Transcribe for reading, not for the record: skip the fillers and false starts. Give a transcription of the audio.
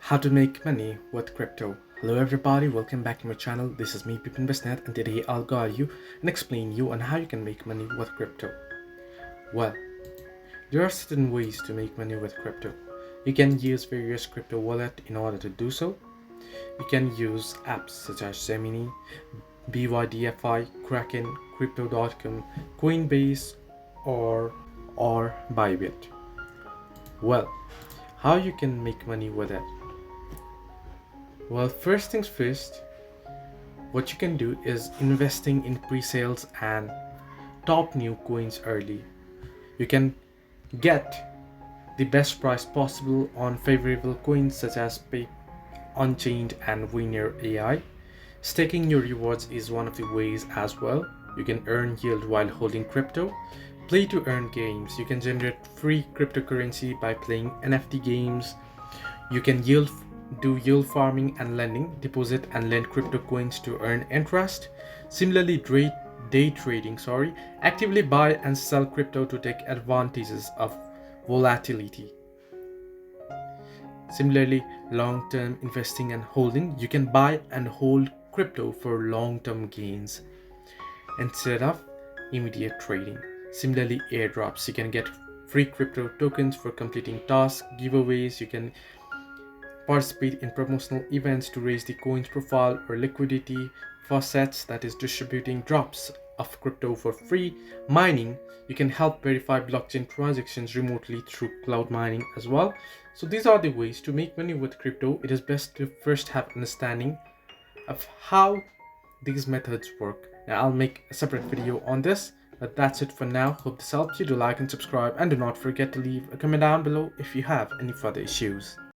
How to make money with crypto. Hello everybody, welcome back to my channel. This is me Pipin Besnet, and today I'll guide you and explain you on how you can make money with crypto. Well, there are certain ways to make money with crypto. You can use various crypto wallet in order to do so. You can use apps such as Gemini, BYDFI, Kraken, Crypto.com, Coinbase, or Bybit. Well, how you can make money with it? Well, first things first, what you can do is investing in pre-sales and top new coins early. You can get the best price possible on favorable coins such as Pay, Unchained, and Winner AI. Staking your rewards is one of the ways as well. You can earn yield while holding crypto. Play to earn games. You can generate free cryptocurrency by playing NFT games. You can do yield farming and lending, deposit and lend crypto coins to earn interest. Similarly, day trading, actively buy and sell crypto to take advantages of volatility. Similarly, long-term investing and holding, you can buy and hold crypto for long-term gains instead of immediate trading. Similarly, airdrops, you can get free crypto tokens for completing tasks, giveaways. You can participate in promotional events to raise the coin's profile or liquidity. Faucets, that is distributing drops of crypto for free. Mining, you can help verify blockchain transactions remotely through cloud mining as well. So these are the ways to make money with crypto. It is best to first have understanding of how these methods work. Now I'll make a separate video on this, but that's it for now. Hope this helped you. Do like and subscribe, and do not forget to leave a comment down below if you have any further issues.